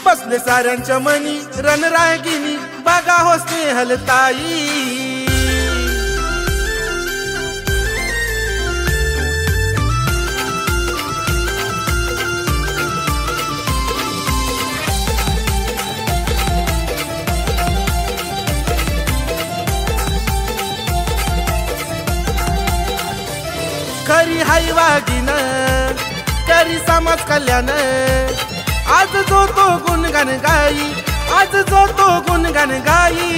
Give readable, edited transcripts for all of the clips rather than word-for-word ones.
बसले साऱ्यांच्या मनी रणरागिनी बघा हो स्नेहलताई। खरी हाय वागिन करी समाज कल्याण आज जो तो गुणगान गाई, आज जो तो गुणगान गाई।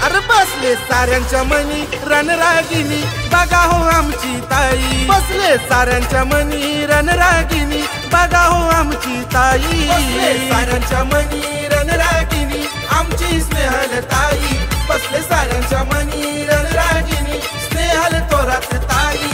अरे बसले साऱ्यांच्या मनी रणरागिनी बघा हो आमची ताई। बसले साऱ्यांच्या मनी रणरागिनी बघा हो आमची ताई। बसले साऱ्यांच्या मनी रणरागिनी आमची स्नेहलताई। बसले साऱ्यांच्या मनी रणरागिनी स्नेहल थोरात ताई।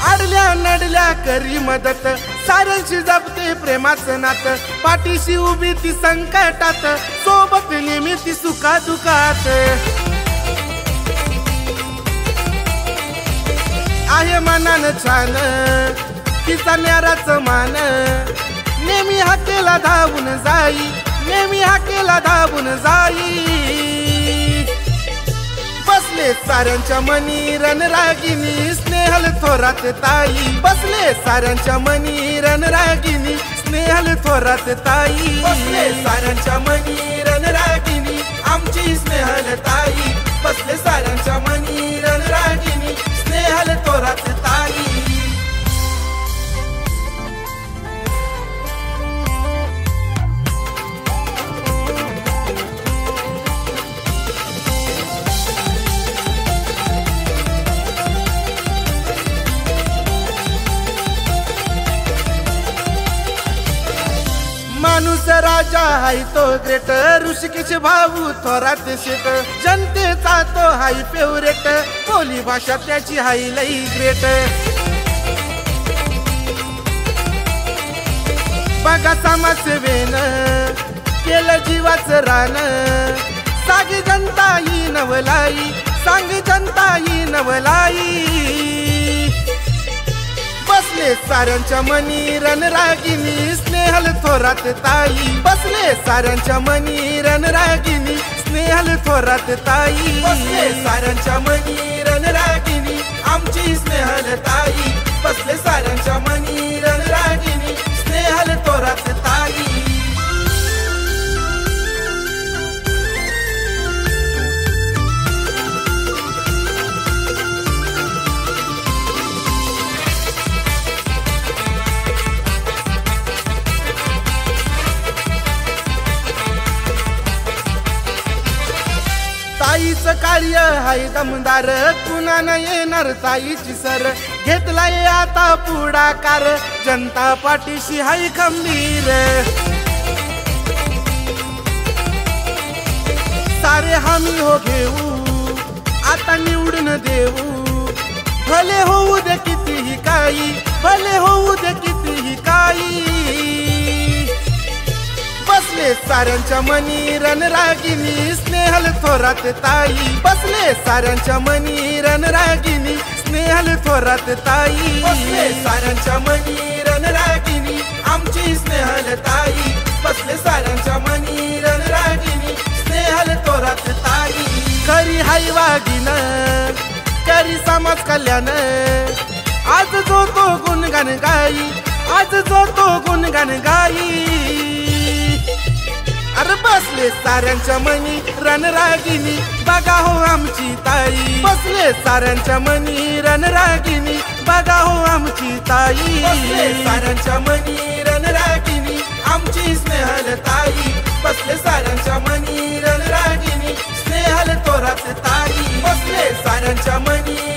अडल्या नडल्या करी मदत साऱ्यांशी जपते प्रेमाचं नातं। पाठीशी उभी ती संकटात सोबत नेहमी ती सुखा दुखात। आहे मनानं छान तिचा न्याराचं मान नेहमी हाकेला धावून जाई, नेहमी हाकेला धावून जाई। बसले साऱ्यांच्या मनी रणरागिनी स्नेहल थोरात ताई। बसले साऱ्यांच्या मनी रणरागिनी स्नेहल थोरात ताई। बसले साऱ्यांच्या मनी रणरागिनी आमची स्नेहल ताई। बसले साऱ्यांच्या मनी रणरागिनी स्नेहल थोरात ताई। माणूस राजा हाय तो ग्रेट ऋषिकेश भाऊ थोरात शेट। जनतेचा तो हाय फेवरेट बोली भाषा त्याची हाय लई ग्रेट। बघा समाजसेवेन केलं जीवाचं रान सांगी जनता ही नवलाई, सांगी जनता ही नवलाई। बसले साऱ्यांच्या मनी रणरागिनी स्नेहल थोरात ताई। बसले साऱ्यांच्या मनी रणरागिनी स्नेहल थोरात ताई। बसले साऱ्यांच्या मनी रणरागिनी आमची स्नेहल ताई। बसले साऱ्यांच्या मनी रणरागिनी स्नेहल थोरात ताई। ताईचं कार्य हाय दमदार कुणा न येणार ताईची सर। घेतलाय आता पुढाकार जनता पाठीशी हाय खंबीर। सारे हामी हो घेऊ आता निवडून देऊ भले होऊ दे कितीही काही, भले होऊ दे कितीही काही। बसले साऱ्यांच्या मनी रणरागिनी स्नेहल थोरात ताई। बसले साऱ्यांच्या मनी रणरागिनी स्नेहल थोरात ताई। बसले साऱ्यांच्या मनी रणरागिनी आमची स्नेहल ताई। बसले साऱ्यांच्या मनी रणरागिनी स्नेहल थोरात ताई। खरी हाय वागिन करी समाज कल्याण आज जो तो गुणगान गाई, आज जो तो गुणगान गाई। अरे बसले साऱ्यांच्या मनी रणरागिनी बघा हो आमची ताई। बसले साऱ्यांच्या मनी रणरागिनी बघा हो आमची ताई। बसले साऱ्यांच्या मनी रणरागिनी आमची स्नेहल ताई। बसले साऱ्यांच्या मनी रणरागिनी स्नेहल थोरात ताई। बसले साऱ्यांच्या मनी